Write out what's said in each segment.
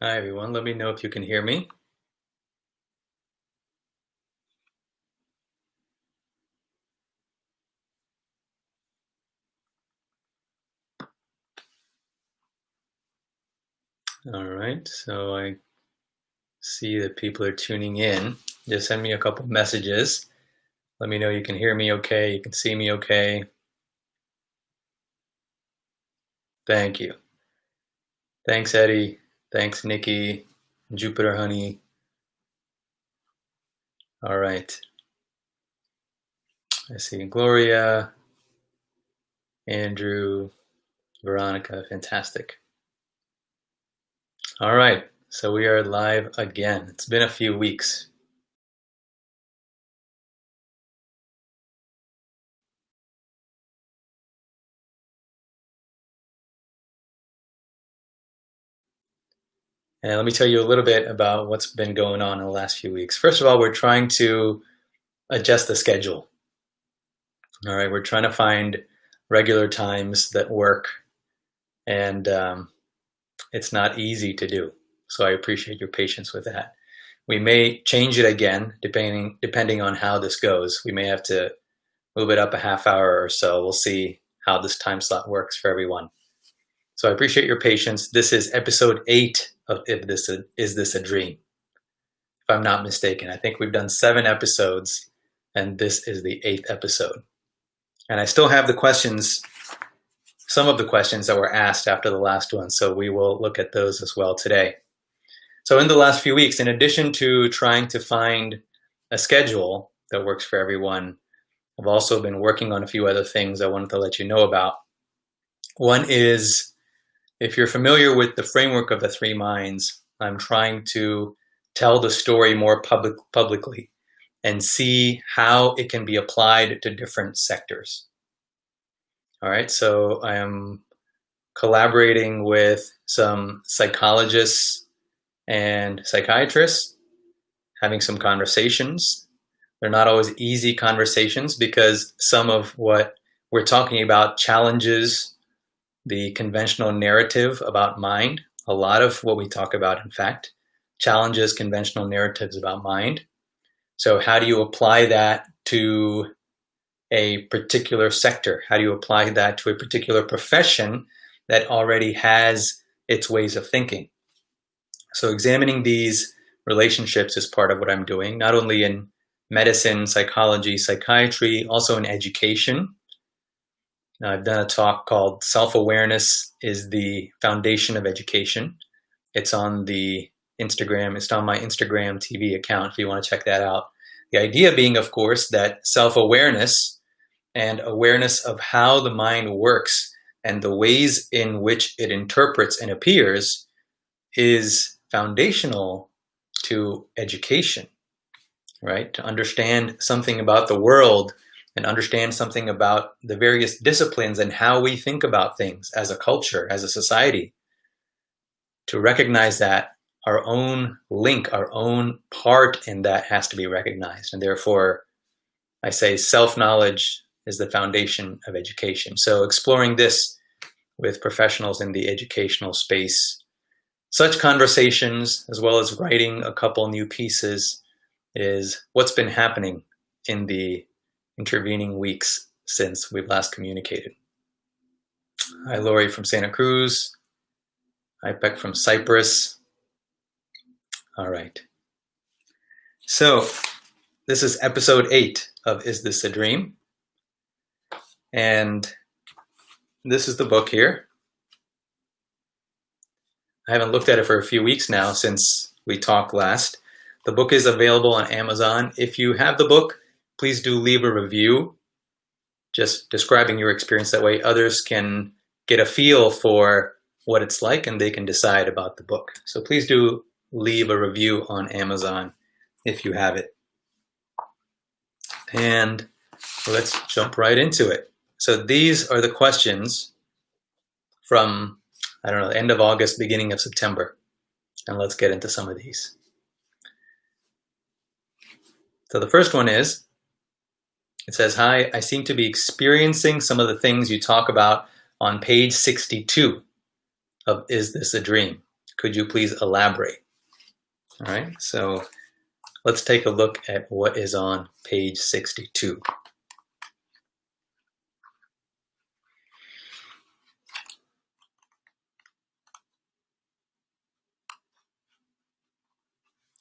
Hi everyone, let me know if you can hear me. All right, so I see that people are tuning in. Just send me a couple messages. Let me know you can hear me okay, you can see me okay. Thank you. Thanks, Eddie. Thanks, Nikki, Jupiter Honey. All right. I see Gloria, Andrew, Veronica. Fantastic. All right, so we are live again. It's been a few weeks. And let me tell you a little bit about what's been going on in the last few weeks. First of all, we're trying to adjust the schedule. All right, we're trying to find regular times that work, and it's not easy to do. So I appreciate your patience with that. We may change it again depending on how this goes. We may have to move it up a half hour or so. We'll see how this time slot works for everyone. So I appreciate your patience. This is episode 8 of Is This a Dream? If I'm not mistaken. I think we've done 7 episodes, and this is the 8th episode. And I still have the questions, some of the questions that were asked after the last one, so we will look at those as well today. So in the last few weeks, in addition to trying to find a schedule that works for everyone, I've also been working on a few other things I wanted to let you know about. One is, if you're familiar with the framework of the 3 minds, I'm trying to tell the story more publicly and see how it can be applied to different sectors. All right, so I am collaborating with some psychologists and psychiatrists, having some conversations. They're not always easy conversations because some of what we're talking about challenges the conventional narrative about mind. A lot of what we talk about, in fact, challenges conventional narratives about mind. So how do you apply that to a particular sector? How do you apply that to a particular profession that already has its ways of thinking? So examining these relationships is part of what I'm doing, not only in medicine, psychology, psychiatry, also in education. I've done a talk called Self-Awareness is the Foundation of Education. It's on the Instagram. It's on my Instagram TV account if you want to check that out. The idea being, of course, that self-awareness and awareness of how the mind works and the ways in which it interprets and appears is foundational to education, right? To understand something about the world and understand something about the various disciplines and how we think about things as a culture, as a society. To recognize that our own link, our own part in that has to be recognized. And therefore, I say self-knowledge is the foundation of education. So exploring this with professionals in the educational space, such conversations, as well as writing a couple new pieces, is what's been happening in the intervening weeks since we've last communicated. Hi, Lori from Santa Cruz. Hi, Peck from Cyprus. All right. So this is episode 8 of Is This a Dream? And this is the book here. I haven't looked at it for a few weeks now since we talked last. The book is available on Amazon. If you have the book, please do leave a review, just describing your experience. That way others can get a feel for what it's like and they can decide about the book. So please do leave a review on Amazon if you have it. And let's jump right into it. So these are the questions from, I don't know, the end of August, beginning of September. And let's get into some of these. So the first one is, it says, hi, I seem to be experiencing some of the things you talk about on page 62 of Is This a Dream? Could you please elaborate? All right, so let's take a look at what is on page 62.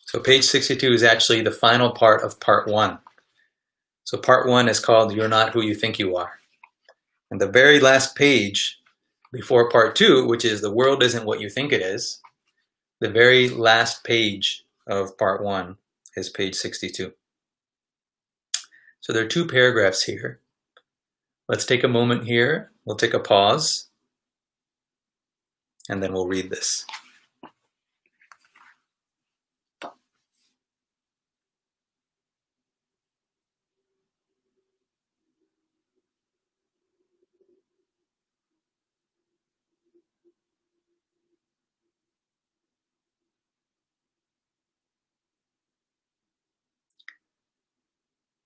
So page 62 is actually the final part of part 1. So part 1 is called You're Not Who You Think You Are. And the very last page before part 2, which is The World Isn't What You Think It Is, the very last page of part 1 is page 62. So there are 2 paragraphs here. Let's take a moment here. We'll take a pause, and then we'll read this.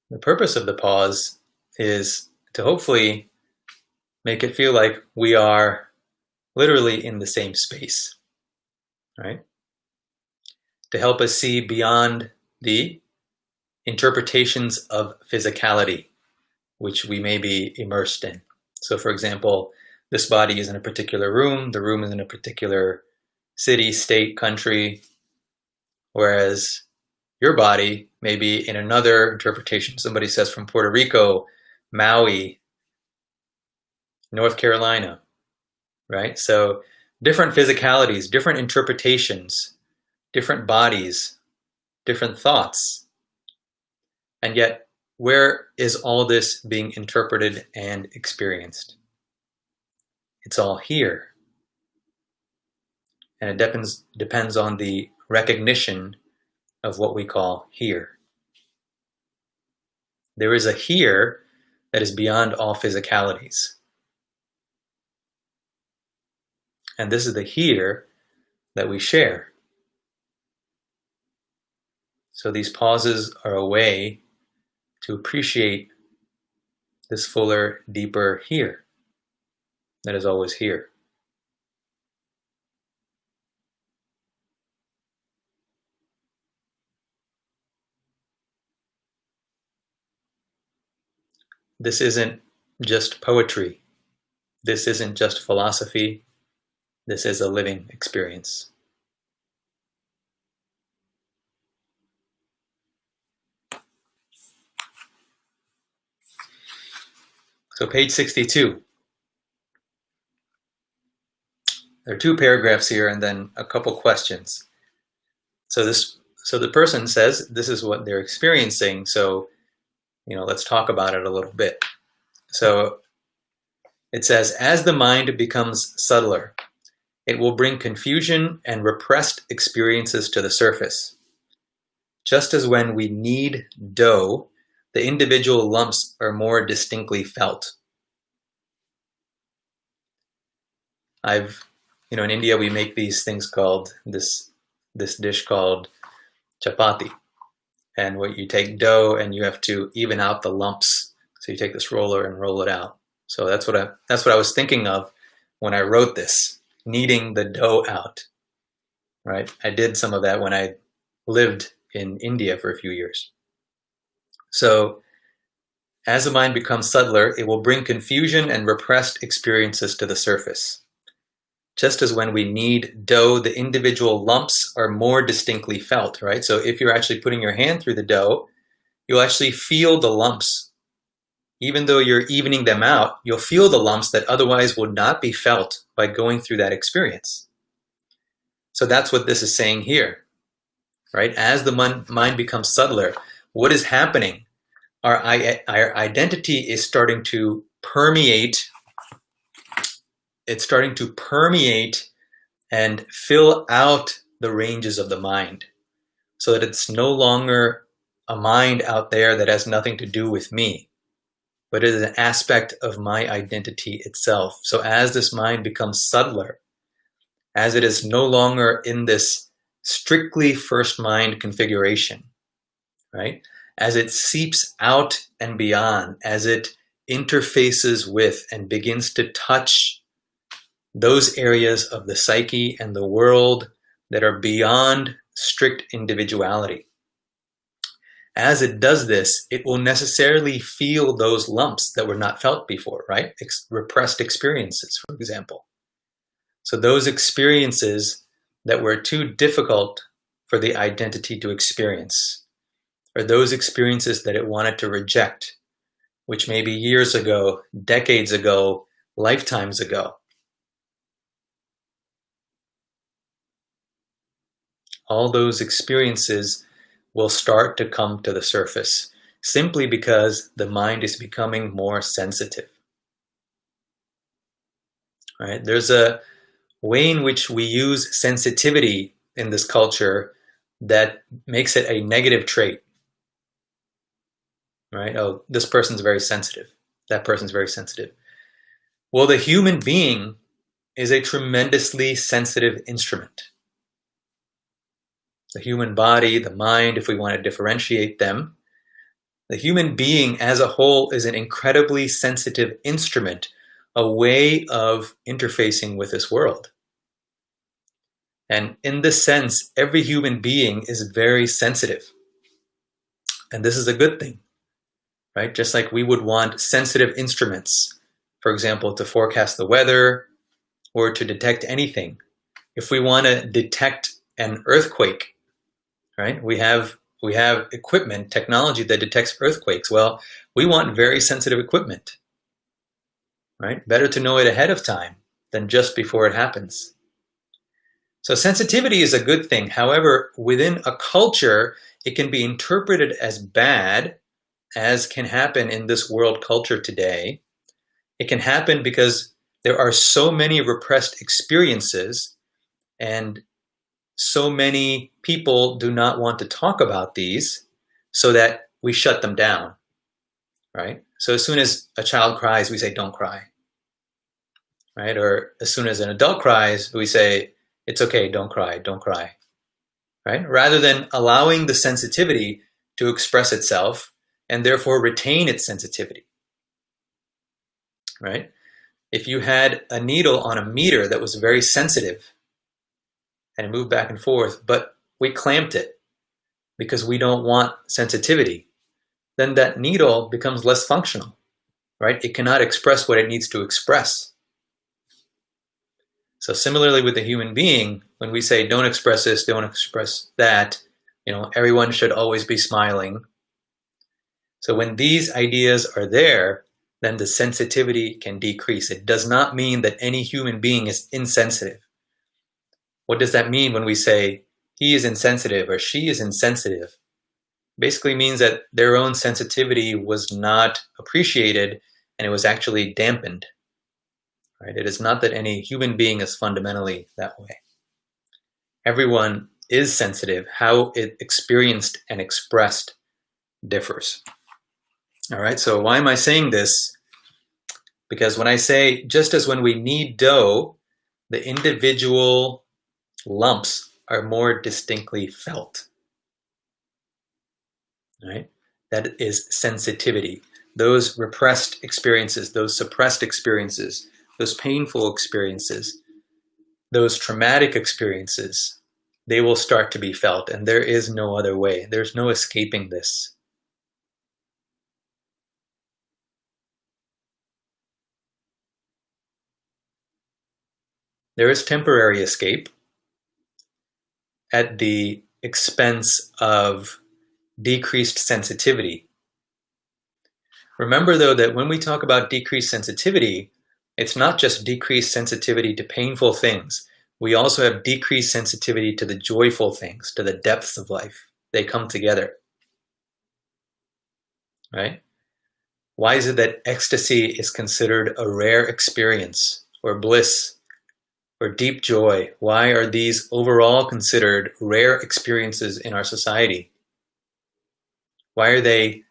The purpose of the pause is to hopefully make it feel like we are literally in the same space, right? To help us see beyond the interpretations of physicality, which we may be immersed in. So for example, this body is in a particular room, the room is in a particular city, state, country, whereas your body may be in another interpretation. Somebody says from Puerto Rico, Maui, North Carolina, right? So different physicalities, different interpretations, different bodies, different thoughts. And yet, where is all this being interpreted and experienced? It's all here. And it depends on the recognition of what we call here. There is a here that is beyond all physicalities. And this is the here that we share. So these pauses are a way to appreciate this fuller, deeper here that is always here. This isn't just poetry. This isn't just philosophy. This is a living experience. So page 62. There are 2 paragraphs here and then a couple questions. So the person says this is what they're experiencing, so let's talk about it a little bit. So it says, as the mind becomes subtler, it will bring confusion and repressed experiences to the surface. Just as when we knead dough, the individual lumps are more distinctly felt. In India we make these things called, this dish called chapati. And what you take dough and you have to even out the lumps. So you take this roller and roll it out. So that's what I was thinking of when I wrote this, kneading the dough out, right? I did some of that when I lived in India for a few years. So as the mind becomes subtler, it will bring confusion and repressed experiences to the surface. Just as when we knead dough, the individual lumps are more distinctly felt, right? So if you're actually putting your hand through the dough, you'll actually feel the lumps. Even though you're evening them out, you'll feel the lumps that otherwise would not be felt by going through that experience. So that's what this is saying here, right? As the mind becomes subtler, what is happening? Our identity is starting to permeate. It's starting to permeate and fill out the ranges of the mind so that it's no longer a mind out there that has nothing to do with me, but it is an aspect of my identity itself. So as this mind becomes subtler, as it is no longer in this strictly first mind configuration, right? As it seeps out and beyond, as it interfaces with and begins to touch those areas of the psyche and the world that are beyond strict individuality. As it does this, it will necessarily feel those lumps that were not felt before, right? Repressed experiences, for example. So those experiences that were too difficult for the identity to experience, or those experiences that it wanted to reject, which may be years ago, decades ago, lifetimes ago. All those experiences will start to come to the surface simply because the mind is becoming more sensitive. Right? There's a way in which we use sensitivity in this culture that makes it a negative trait. Right? Oh, this person's very sensitive. That person's very sensitive. Well, the human being is a tremendously sensitive instrument. The human body, the mind, if we want to differentiate them, the human being as a whole is an incredibly sensitive instrument, a way of interfacing with this world. And in this sense, every human being is very sensitive. And this is a good thing, right? Just like we would want sensitive instruments, for example, to forecast the weather or to detect anything. If we want to detect an earthquake, right? We have equipment, technology that detects earthquakes. Well, we want very sensitive equipment, right? Better to know it ahead of time than just before it happens. So sensitivity is a good thing. However, within a culture, it can be interpreted as bad, as can happen in this world culture today. It can happen because there are so many repressed experiences, and so many people do not want to talk about these, so that we shut them down, right? So as soon as a child cries, we say, don't cry, right? Or as soon as an adult cries, we say, it's okay, don't cry, right? Rather than allowing the sensitivity to express itself and therefore retain its sensitivity, right? If you had a needle on a meter that was very sensitive and it moved back and forth, but we clamped it because we don't want sensitivity, then that needle becomes less functional, right? It cannot express what it needs to express. So similarly with the human being, when we say don't express this, don't express that, everyone should always be smiling. So when these ideas are there, then the sensitivity can decrease. It does not mean that any human being is insensitive. What does that mean when we say he is insensitive or she is insensitive? Basically means that their own sensitivity was not appreciated and it was actually dampened. Right? It is not that any human being is fundamentally that way. Everyone is sensitive. How it experienced and expressed differs. All right, so why am I saying this? Because when I say, just as when we knead dough, the individual lumps are more distinctly felt. Right? That is sensitivity. Those repressed experiences, those suppressed experiences, those painful experiences, those traumatic experiences, they will start to be felt, and there is no other way. There's no escaping this. There is temporary escape at the expense of decreased sensitivity. Remember, though, that when we talk about decreased sensitivity, it's not just decreased sensitivity to painful things. We also have decreased sensitivity to the joyful things, to the depths of life. They come together, right? Why is it that ecstasy is considered a rare experience, or bliss, or deep joy? Why are these overall considered rare experiences in our society? Why are they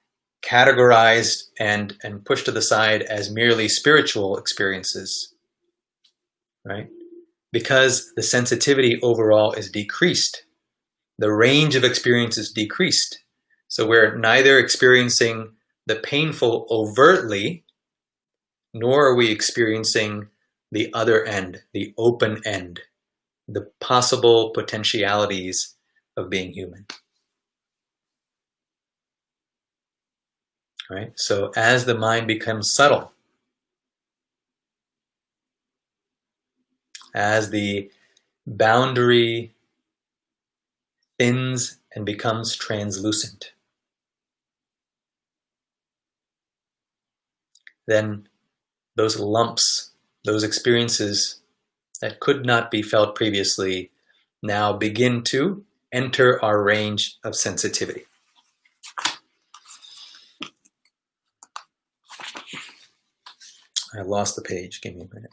categorized and pushed to the side as merely spiritual experiences, right? Because the sensitivity overall is decreased. The range of experience is decreased. So we're neither experiencing the painful overtly, nor are we experiencing the other end, the open end, the possible potentialities of being human. Right? So as the mind becomes subtle, as the boundary thins and becomes translucent, then those lumps, those experiences that could not be felt previously now begin to enter our range of sensitivity. I lost the page. Give me a minute.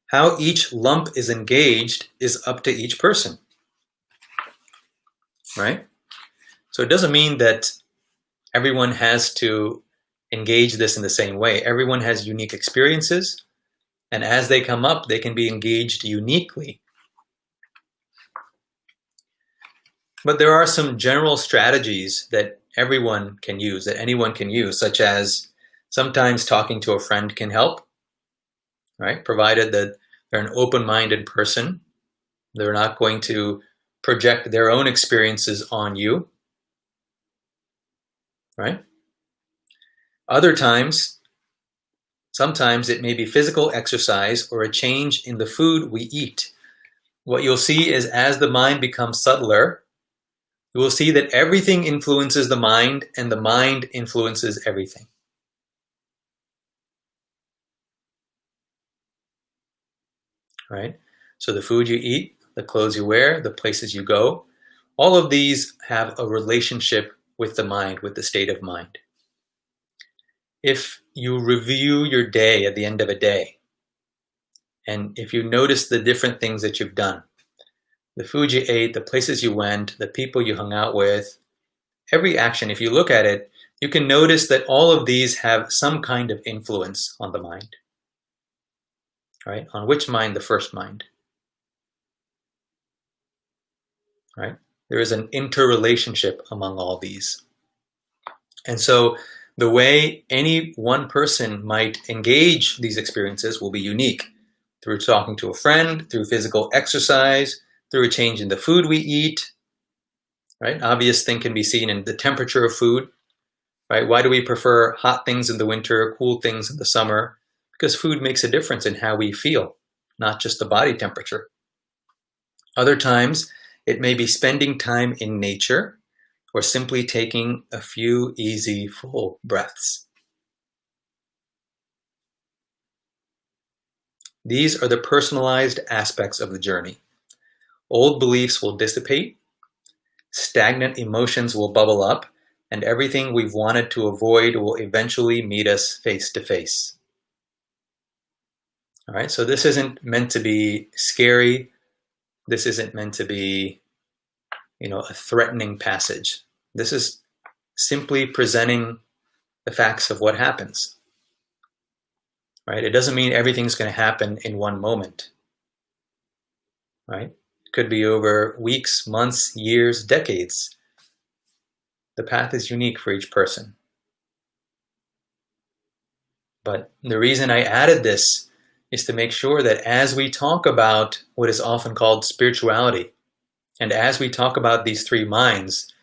How each lump is engaged is up to each person, right? So it doesn't mean that everyone has to engage this in the same way. Everyone has unique experiences, and as they come up, they can be engaged uniquely. But there are some general strategies that everyone can use, that anyone can use, such as sometimes talking to a friend can help, right? Provided that they're an open-minded person. They're not going to project their own experiences on you, right? Other times, sometimes it may be physical exercise or a change in the food we eat. What you'll see is as the mind becomes subtler, you will see that everything influences the mind and the mind influences everything. Right? So the food you eat, the clothes you wear, the places you go, all of these have a relationship with the mind, with the state of mind. If you review your day at the end of a day, and if you notice the different things that you've done, the food you ate, the places you went, the people you hung out with, every action, if you look at it, you can notice that all of these have some kind of influence on the mind. Right? On which mind? The first mind. Right? There is an interrelationship among all these. And so the way any one person might engage these experiences will be unique. Through talking to a friend, through physical exercise, through a change in the food we eat. Right? Obvious thing can be seen in the temperature of food. Right? Why do we prefer hot things in the winter, cool things in the summer? Because food makes a difference in how we feel, not just the body temperature. Other times, it may be spending time in nature or simply taking a few easy, full breaths. These are the personalized aspects of the journey. Old beliefs will dissipate, stagnant emotions will bubble up, and everything we've wanted to avoid will eventually meet us face to face. All right, so this isn't meant to be scary. This isn't meant to be, a threatening passage. This is simply presenting the facts of what happens. Right? It doesn't mean everything's going to happen in one moment. Right? It could be over weeks, months, years, decades. The path is unique for each person. But the reason I added this is to make sure that as we talk about what is often called spirituality, and as we talk about these three minds,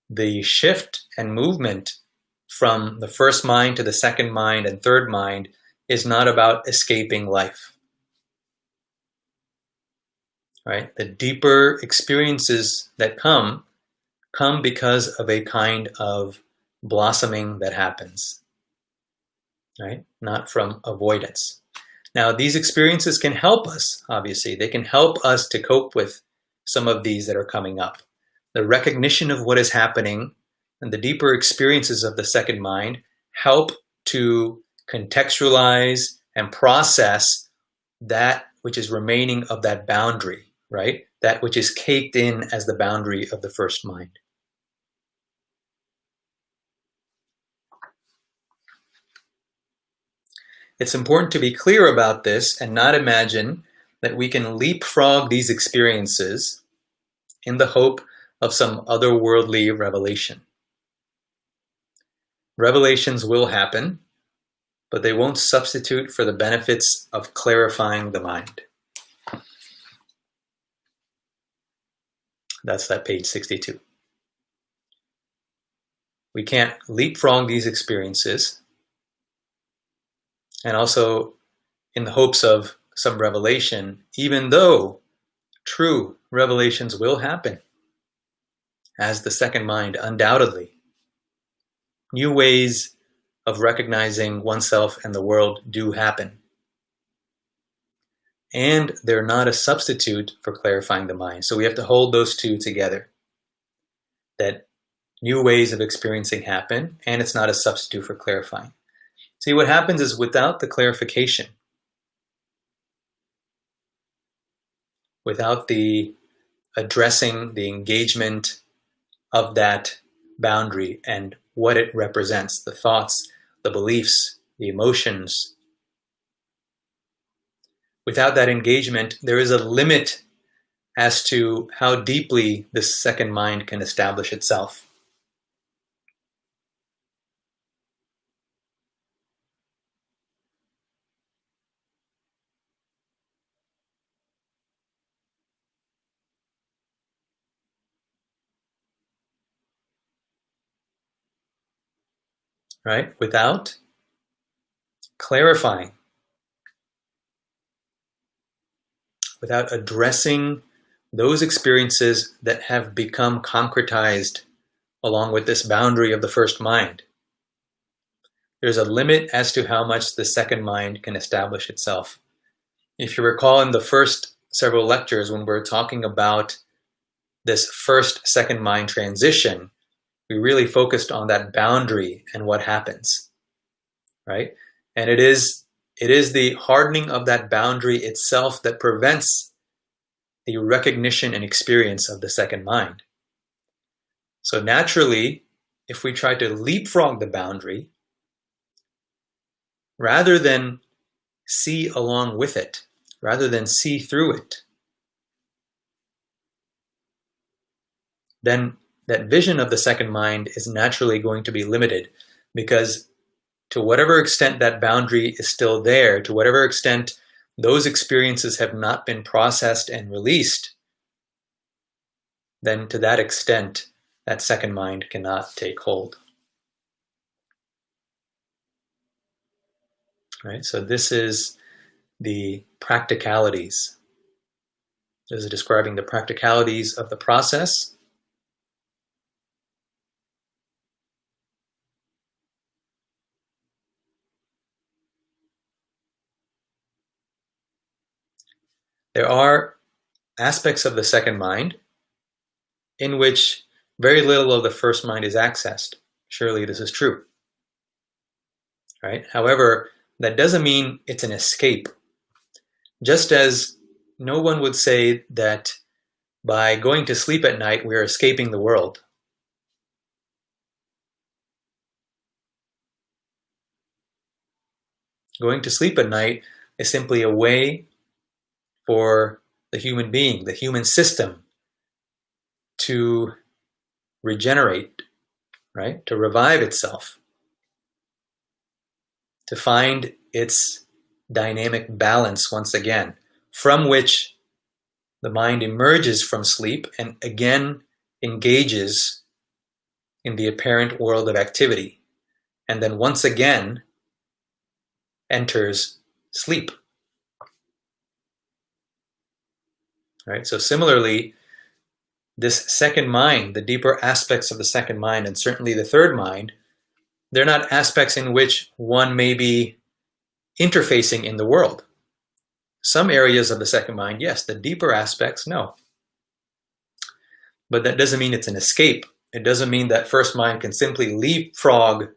the shift and movement from the first mind to the second mind and third mind is not about escaping life. Right? The deeper experiences that come because of a kind of blossoming that happens. Right? Not from avoidance. Now, these experiences can help us, obviously. They can help us to cope with some of these that are coming up. The recognition of what is happening and the deeper experiences of the second mind help to contextualize and process that which is remaining of that boundary, right? That which is caked in as the boundary of the first mind. It's important to be clear about this and not imagine that we can leapfrog these experiences in the hope of some otherworldly revelation. Revelations will happen, but they won't substitute for the benefits of clarifying the mind. That's that page 62. We can't leapfrog these experiences, and also in the hopes of some revelation, even though true revelations will happen, as the second mind undoubtedly. New ways of recognizing oneself and the world do happen. And they're not a substitute for clarifying the mind. So we have to hold those two together. That new ways of experiencing happen, and it's not a substitute for clarifying. See, what happens is without the clarification, without the addressing the engagement of that boundary and what it represents, the thoughts, the beliefs, the emotions, without that engagement, there is a limit as to how deeply this second mind can establish itself. Right? Without clarifying, without addressing those experiences that have become concretized along with this boundary of the first mind, there's a limit as to how much the second mind can establish itself. If you recall in the first several lectures when we're talking about this first second mind transition, we really focused on that boundary and what happens, right? And it is the hardening of that boundary itself that prevents the recognition and experience of the second mind. So naturally, if we try to leapfrog the boundary, rather than see along with it, rather than see through it, then that vision of the second mind is naturally going to be limited, because to whatever extent that boundary is still there, to whatever extent those experiences have not been processed and released, then to that extent, that second mind cannot take hold. Right? So this is the practicalities. This is describing the practicalities of the process. There are aspects of the second mind in which very little of the first mind is accessed. Surely this is true. Right? However, that doesn't mean it's an escape. Just as no one would say that by going to sleep at night, we're escaping the world. Going to sleep at night is simply a way for the human being, the human system, to regenerate, right? To revive itself, to find its dynamic balance once again, from which the mind emerges from sleep and again engages in the apparent world of activity, and then once again enters sleep. Right? So similarly, this second mind, the deeper aspects of the second mind, and certainly the third mind, they're not aspects in which one may be interfacing in the world. Some areas of the second mind, yes. The deeper aspects, no. But that doesn't mean it's an escape. It doesn't mean that first mind can simply leapfrog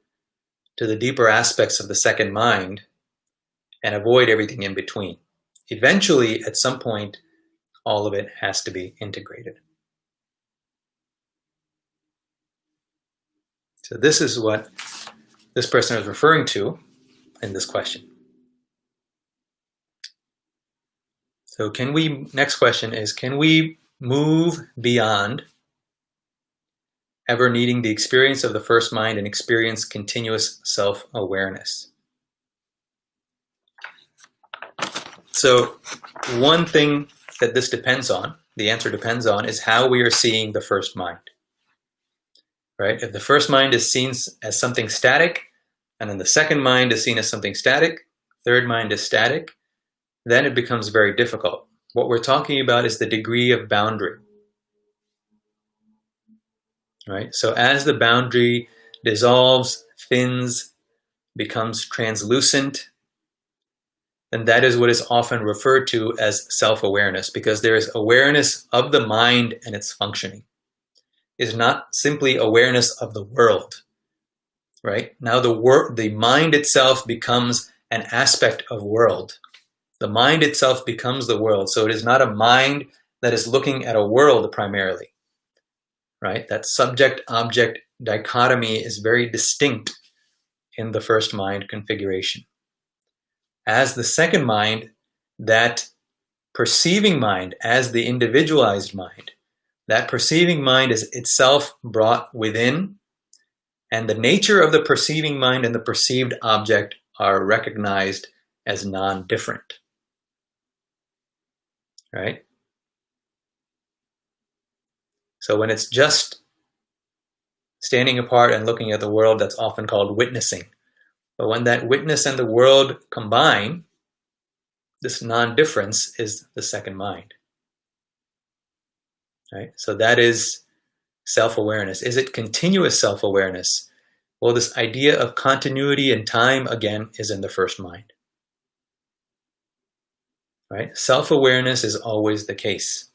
to the deeper aspects of the second mind and avoid everything in between. Eventually, at some point, all of it has to be integrated. So this is what this person is referring to in this question. So next question is, can we move beyond ever needing the experience of the first mind and experience continuous self-awareness? So one thing that this depends on, the answer depends on, is how we are seeing the first mind. Right? If the first mind is seen as something static, and then the second mind is seen as something static, third mind is static, then it becomes very difficult. What we're talking about is the degree of boundary. Right? So as the boundary dissolves, thins, becomes translucent, then that is what is often referred to as self-awareness, because there is awareness of the mind and its functioning. It's not simply awareness of the world. Right? Now the mind itself becomes an aspect of world. The mind itself becomes the world. So it is not a mind that is looking at a world primarily. Right? That subject-object dichotomy is very distinct in the first mind configuration. As the second mind, that perceiving mind, as the individualized mind, that perceiving mind is itself brought within, and the nature of the perceiving mind and the perceived object are recognized as non-different. Right? So when it's just standing apart and looking at the world, that's often called witnessing. But when that witness and the world combine, this non-difference is the second mind. Right? So that is self-awareness. Is it continuous self-awareness? Well, this idea of continuity and time, again, is in the first mind. Right? Self-awareness is always the case.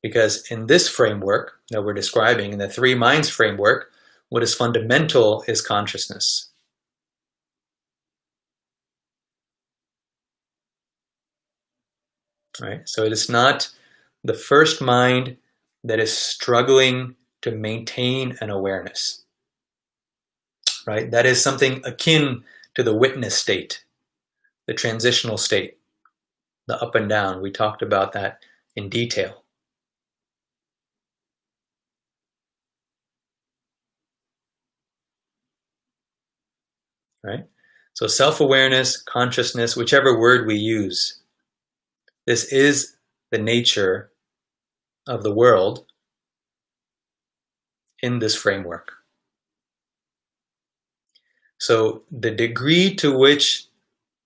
Because in this framework that we're describing, in the three minds framework, what is fundamental is consciousness. Right? So it is not the first mind that is struggling to maintain an awareness. Right? That is something akin to the witness state, the transitional state, the up and down. We talked about that in detail. Right? So self-awareness, consciousness, whichever word we use, this is the nature of the world in this framework. So the degree to which,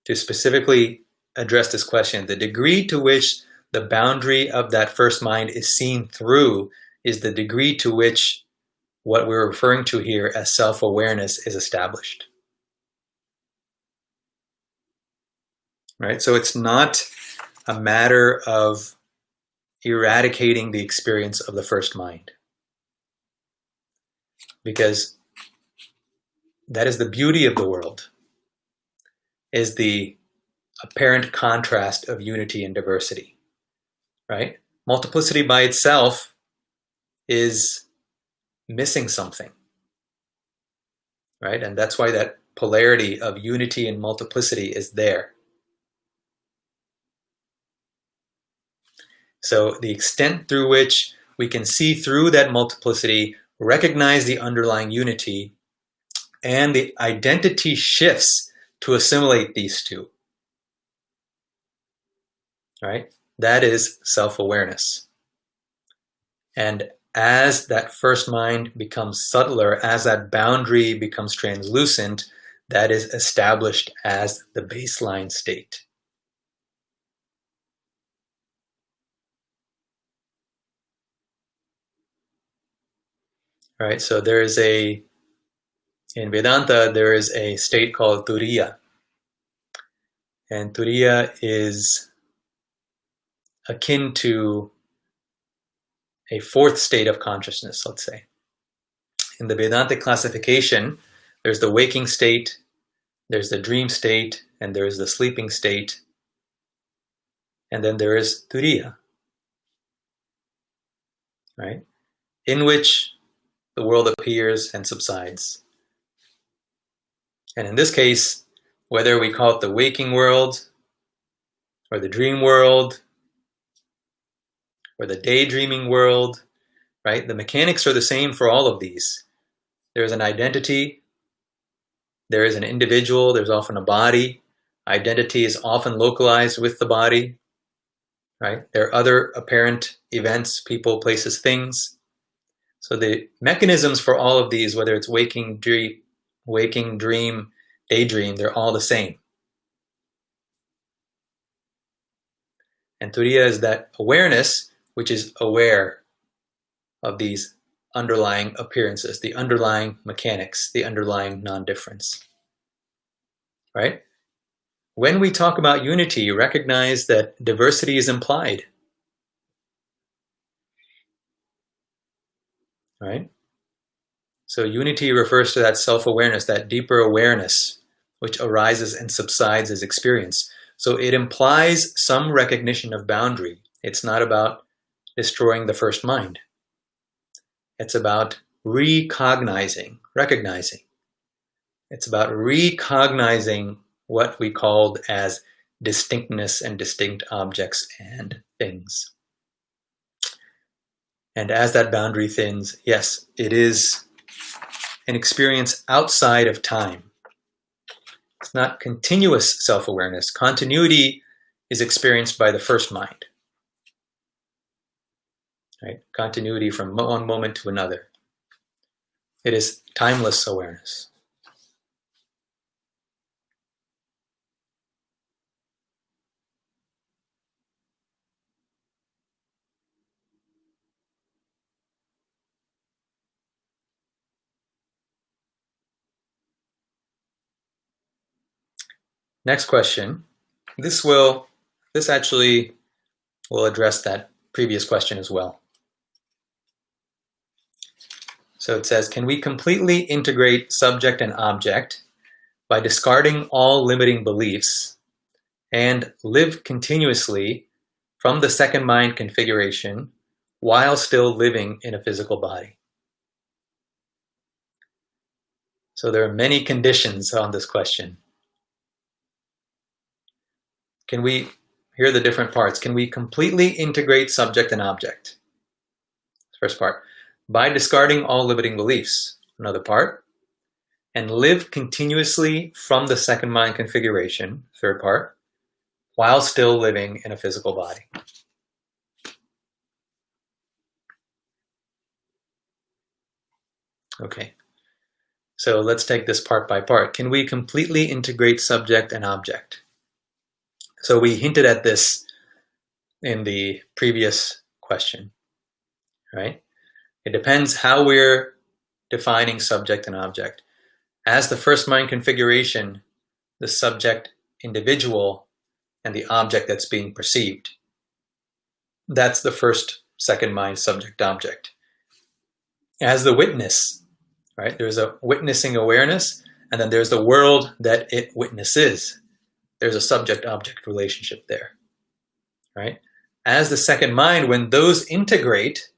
to specifically address this question, the degree to which the boundary of that first mind is seen through is the degree to which what we're referring to here as self-awareness is established. Right? So it's not a matter of eradicating the experience of the first mind, because that is the beauty of the world, is the apparent contrast of unity and diversity. Right? Multiplicity by itself is missing something. Right? And that's why that polarity of unity and multiplicity is there. So the extent through which we can see through that multiplicity, recognize the underlying unity, and the identity shifts to assimilate these two. Right? That is self-awareness. And as that first mind becomes subtler, as that boundary becomes translucent, that is established as the baseline state. Right? So there is in Vedanta, there is a state called Turiya. And Turiya is akin to a fourth state of consciousness, let's say. In the Vedantic classification, there's the waking state, there's the dream state, and there's the sleeping state. And then there is Turiya, right? In which the world appears and subsides. And in this case, whether we call it the waking world, or the dream world, or the daydreaming world, right? The mechanics are the same for all of these. There is an identity, there is an individual, there's often a body, Identity is often localized with the body, right? There are other apparent events, people, places, things. So the mechanisms for all of these, whether it's waking, dream, daydream, they're all the same. And turiya is that awareness which is aware of these underlying appearances, the underlying mechanics, the underlying non-difference, right? When we talk about unity, recognize that diversity is implied, right? So unity refers to that self-awareness, that deeper awareness, which arises and subsides as experience. So it implies some recognition of boundary. It's not about destroying the first mind. It's about recognizing. It's about recognizing what we called as distinctness and distinct objects and things. And as that boundary thins, yes, it is an experience outside of time. It's not continuous self-awareness. Continuity is experienced by the first mind. Right? Continuity from one moment to another. It is timeless awareness. Next question. This actually will address that previous question as well. So it says, can we completely integrate subject and object by discarding all limiting beliefs and live continuously from the second mind configuration while still living in a physical body? So there are many conditions on this question. Here are the different parts. Can we completely integrate subject and object? First part. By discarding all limiting beliefs. Another part. And live continuously from the second mind configuration. Third part. While still living in a physical body. Okay. So let's take this part by part. Can we completely integrate subject and object? So we hinted at this in the previous question, right? It depends how we're defining subject and object. As the first mind configuration, the subject individual and the object that's being perceived. That's the first second mind subject object. As the witness, right? There's a witnessing awareness, and then there's the world that it witnesses. There's a subject-object relationship there, right? As the second mind, when those integrate,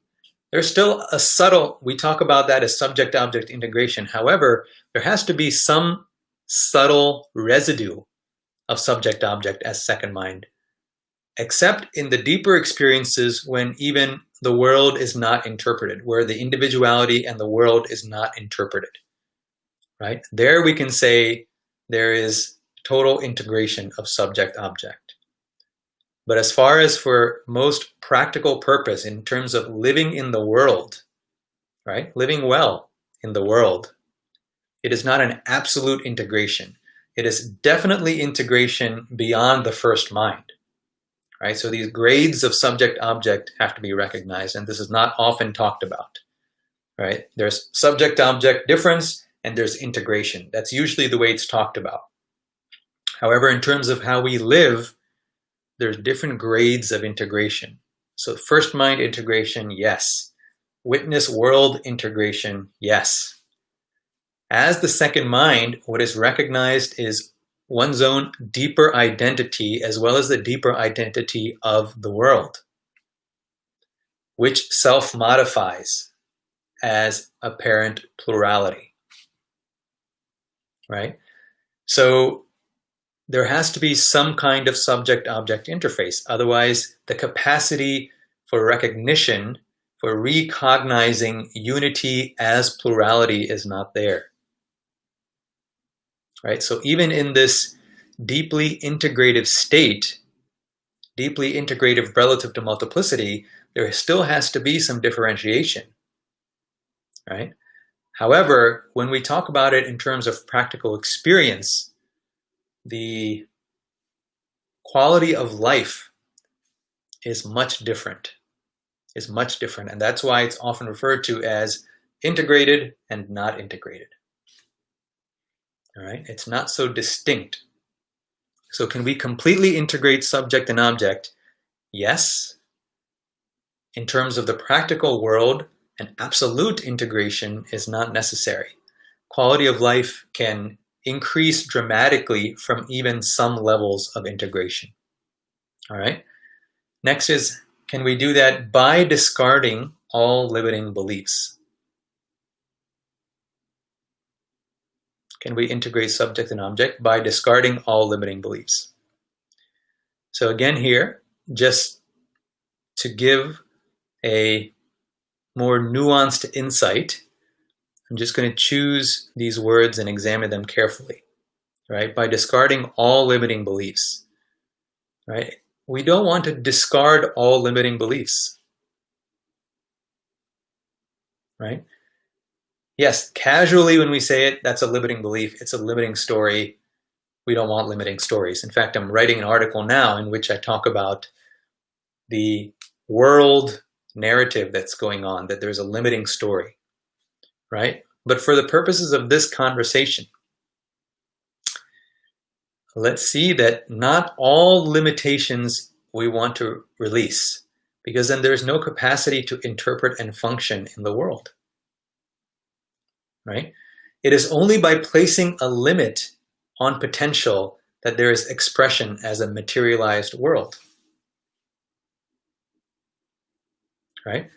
there's still a subtle, we talk about that as subject-object integration. However, there has to be some subtle residue of subject-object as second mind, except in the deeper experiences when even the world is not interpreted, where the individuality and the world is not interpreted, right? There we can say there is total integration of subject-object. But as far as for most practical purpose in terms of living in the world, right? Living well in the world, it is not an absolute integration. It is definitely integration beyond the first mind, right? So these grades of subject-object have to be recognized, and this is not often talked about, right? There's subject-object difference, and there's integration. That's usually the way it's talked about. However, in terms of how we live, there's different grades of integration. So first mind integration, yes. Witness world integration, yes. As the second mind, what is recognized is one's own deeper identity as well as the deeper identity of the world, which self-modifies as apparent plurality, right? So there has to be some kind of subject-object interface. Otherwise, the capacity for recognition, for recognizing unity as plurality is not there. Right? So even in this deeply integrative state, deeply integrative relative to multiplicity, there still has to be some differentiation, right? However, when we talk about it in terms of practical experience, the quality of life is much different, and that's why it's often referred to as integrated and not integrated. All right, it's not so distinct. So can we completely integrate subject and object? Yes. In terms of the practical world, an absolute integration is not necessary. Quality of life can increase dramatically from even some levels of integration. All right. Next is, can we do that by discarding all limiting beliefs? Can we integrate subject and object by discarding all limiting beliefs? So again here, just to give a more nuanced insight, I'm just going to choose these words and examine them carefully, right? By discarding all limiting beliefs, right? We don't want to discard all limiting beliefs, right? Yes, casually when we say it, that's a limiting belief. It's a limiting story. We don't want limiting stories. In fact, I'm writing an article now in which I talk about the world narrative that's going on, that there's a limiting story, right? But for the purposes of this conversation, let's see that not all limitations we want to release, because then there's no capacity to interpret and function in the world, right? It is only by placing a limit on potential that there is expression as a materialized world, right?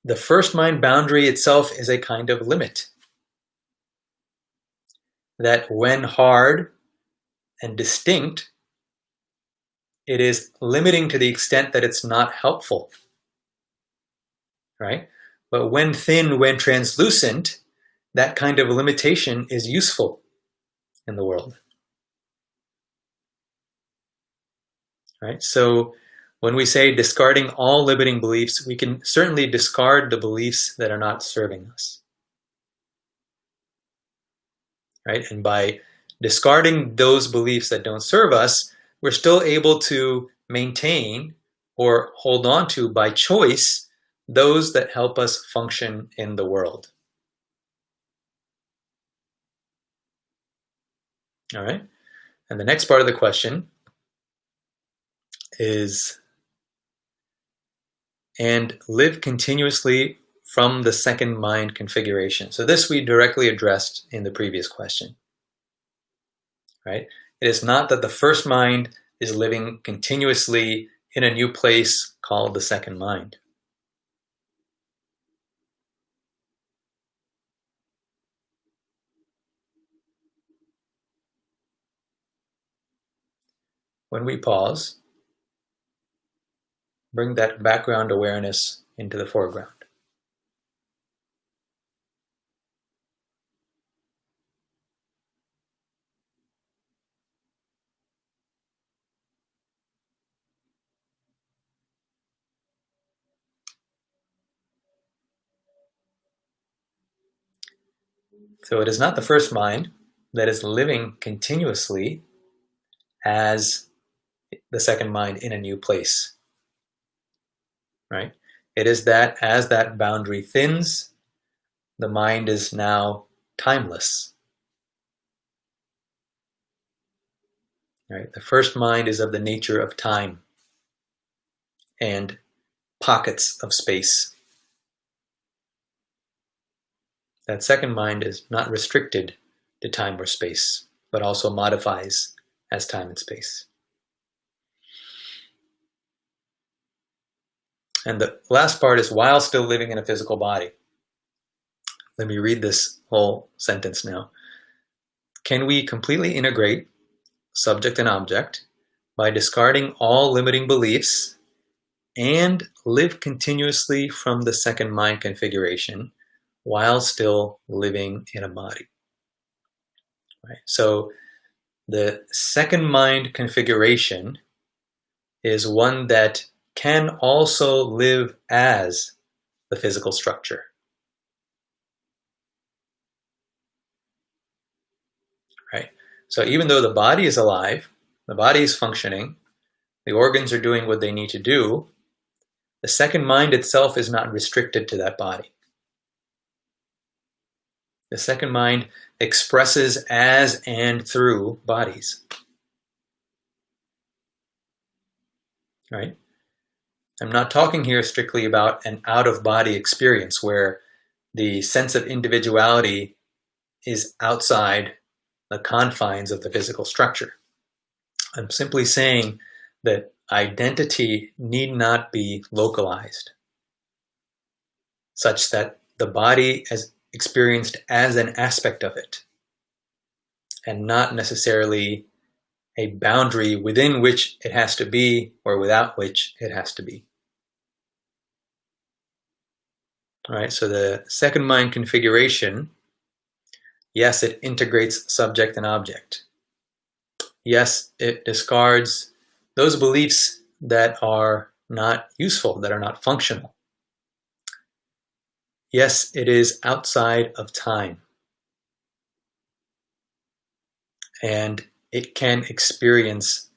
The first mind boundary itself is a kind of limit that when hard and distinct, it is limiting to the extent that it's not helpful, right? But when thin, when translucent, that kind of limitation is useful in the world, right? So when we say discarding all limiting beliefs, we can certainly discard the beliefs that are not serving us, right? And by discarding those beliefs that don't serve us, we're still able to maintain or hold on to by choice those that help us function in the world. All right. And the next part of the question is, and live continuously from the second mind configuration. So this we directly addressed in the previous question, right? It is not that the first mind is living continuously in a new place called the second mind. When we pause, bring that background awareness into the foreground. So it is not the first mind that is living continuously as the second mind in a new place, right? It is that as that boundary thins, the mind is now timeless, right? The first mind is of the nature of time and pockets of space. That second mind is not restricted to time or space, but also modifies as time and space. And the last part is while still living in a physical body. Let me read this whole sentence now. Can we completely integrate subject and object by discarding all limiting beliefs and live continuously from the second mind configuration while still living in a body? Right? So The second mind configuration is one that can also live as the physical structure. Right? So even though the body is alive, the body is functioning, the organs are doing what they need to do, the second mind itself is not restricted to that body. The second mind expresses as and through bodies. Right? I'm not talking here strictly about an out-of-body experience where the sense of individuality is outside the confines of the physical structure. I'm simply saying that identity need not be localized, such that the body is experienced as an aspect of it, and not necessarily a boundary within which it has to be or without which it has to be. All right, so the second mind configuration, yes, it integrates subject and object. Yes, it discards those beliefs that are not useful, that are not functional. Yes, it is outside of time. And it can be experienced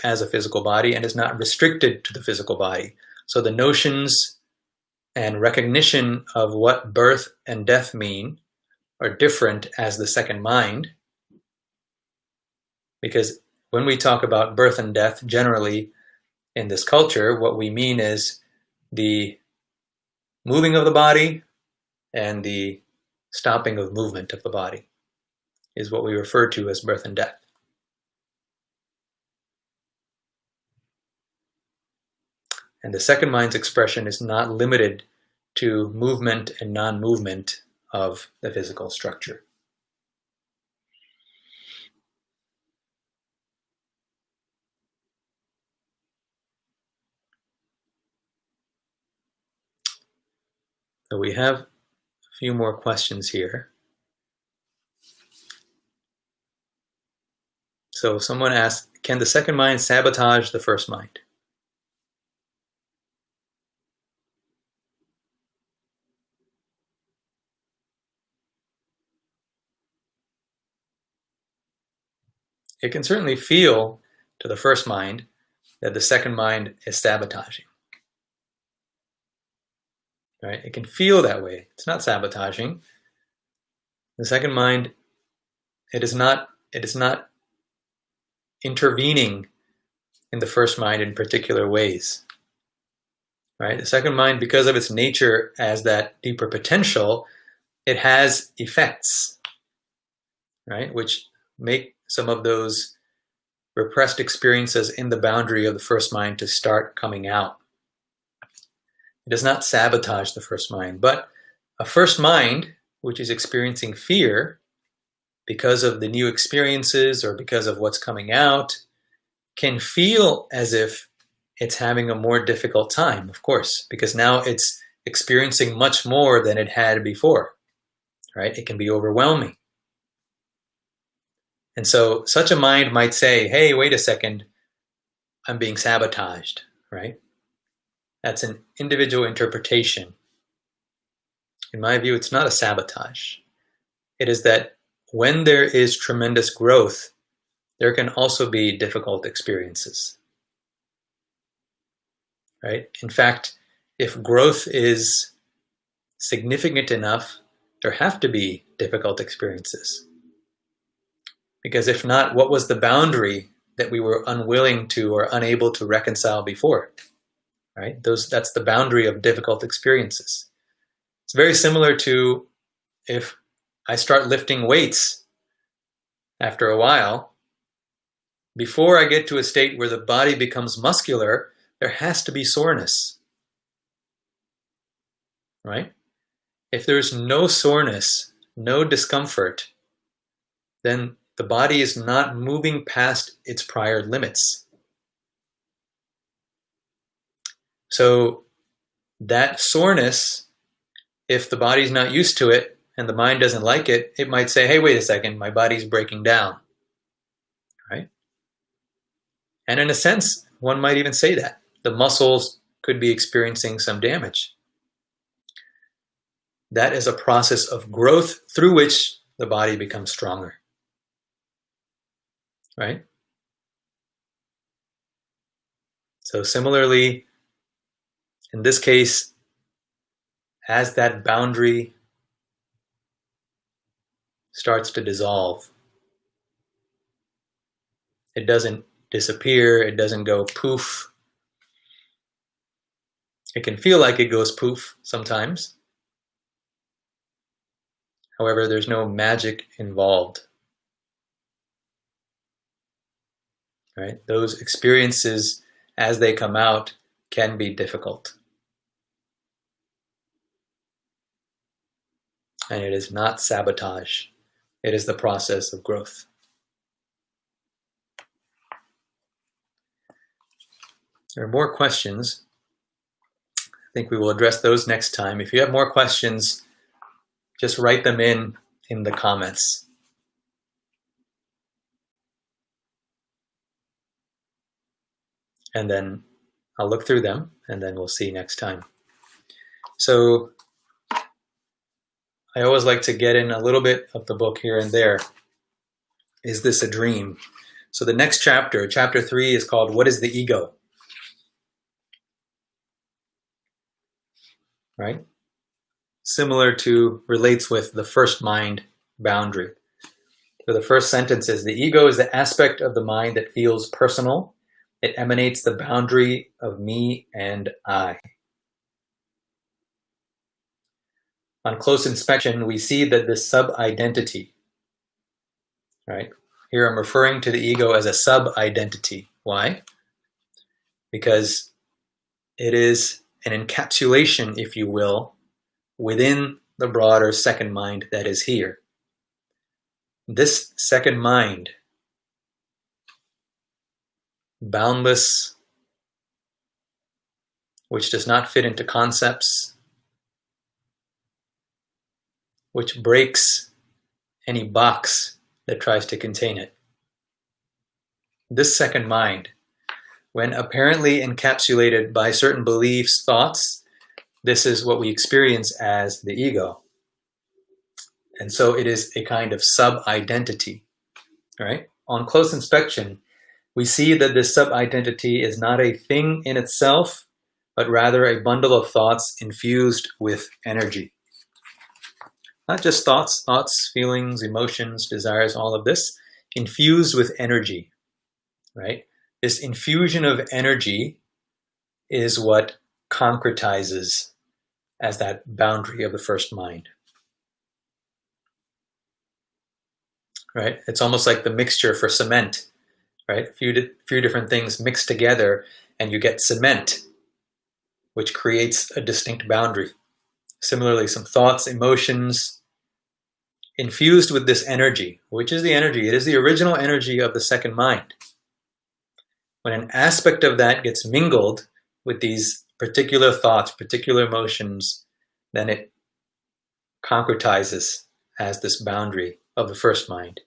as a physical body and is not restricted to the physical body. So the notions and recognition of what birth and death mean are different as the second mind, because when we talk about birth and death, generally in this culture, what we mean is the moving of the body and the stopping of movement of the body is what we refer to as birth and death. And the second mind's expression is not limited to movement and non-movement of the physical structure. So we have a few more questions here. So someone asked, can the second mind sabotage the first mind? It can certainly feel to the first mind that the second mind is sabotaging. Right? It can feel that way. It's not sabotaging. The second mind, it is not intervening in the first mind in particular ways. Right? The second mind, because of its nature as that deeper potential, it has effects, right? Which make some of those repressed experiences in the boundary of the first mind to start coming out. It does not sabotage the first mind, but a first mind which is experiencing fear because of the new experiences or because of what's coming out can feel as if it's having a more difficult time, of course, because now it's experiencing much more than it had before, right? It can be overwhelming. And so such a mind might say, hey, wait a second, I'm being sabotaged, right? That's an individual interpretation. In my view, it's not a sabotage. It is that when there is tremendous growth, there can also be difficult experiences, right? In fact, if growth is significant enough, there have to be difficult experiences. Because if not, what was the boundary that we were unwilling to or unable to reconcile before? Right? That's the boundary of difficult experiences. It's very similar to if I start lifting weights after a while, before I get to a state where the body becomes muscular, there has to be soreness. Right? If there's no soreness, no discomfort, then the body is not moving past its prior limits. So that soreness, if the body's not used to it and the mind doesn't like it, it might say, hey, wait a second, my body's breaking down. And in a sense, one might even say that the muscles could be experiencing some damage. That is a process of growth through which the body becomes stronger, right? So similarly, in this case, as that boundary starts to dissolve, it doesn't disappear, it doesn't go poof. It can feel like it goes poof sometimes. However, there's no magic involved. Right? Those experiences, as they come out, can be difficult. And it is not sabotage. It is the process of growth. There are more questions. I think we will address those next time. If you have more questions, just write them in the comments. And then I'll look through them, and then we'll see next time. So I always like to get in a little bit of the book here and there. Is this a dream? So the next chapter, chapter 3, is called What is the Ego? Right? Similar to, relates with the first mind boundary. So the first sentence is, the ego is the aspect of the mind that feels personal. It emanates the boundary of me and I. On close inspection, we see that this sub-identity, right? Here I'm referring to the ego as a sub-identity. Why? Because it is an encapsulation, if you will, within the broader second mind that is here. This second mind, boundless, which does not fit into concepts, which breaks any box that tries to contain it. This second mind, when apparently encapsulated by certain beliefs, thoughts, this is what we experience as the ego. And so it is a kind of sub-identity, right? On close inspection, we see that this sub-identity is not a thing in itself, but rather a bundle of thoughts infused with energy. Not just thoughts, feelings, emotions, desires, all of this, infused with energy, right? This infusion of energy is what concretizes as that boundary of the first mind, right? It's almost like the mixture for cement, right? A few different things mixed together and you get cement, which creates a distinct boundary. Similarly, some thoughts, emotions, infused with this energy, which is the energy, it is the original energy of the second mind. When an aspect of that gets mingled with these particular thoughts, particular emotions, then it concretizes as this boundary of the first mind,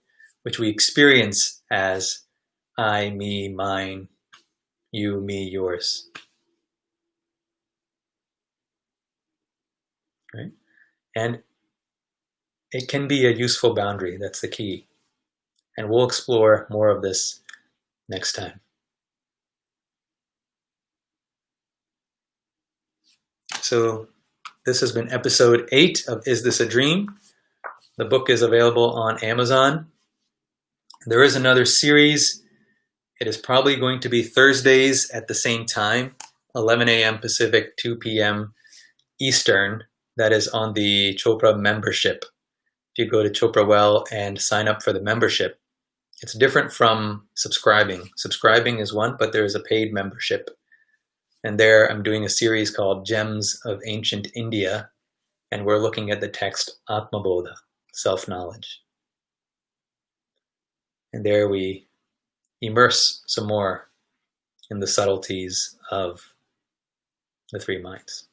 which we experience as I, me, mine, you, me, yours. Right? And it can be a useful boundary, that's the key. And we'll explore more of this next time. So this has been episode 8 of Is This a Dream? The book is available on Amazon. There is another series. It is probably going to be Thursdays at the same time, 11 a.m. Pacific, 2 p.m. Eastern. That is on the Chopra membership. If you go to Chopra Well and sign up for the membership, it's different from subscribing. Subscribing is one, but there is a paid membership. And there I'm doing a series called Gems of Ancient India, and we're looking at the text Atmabodha, self-knowledge. And there we immerse some more in the subtleties of the three minds.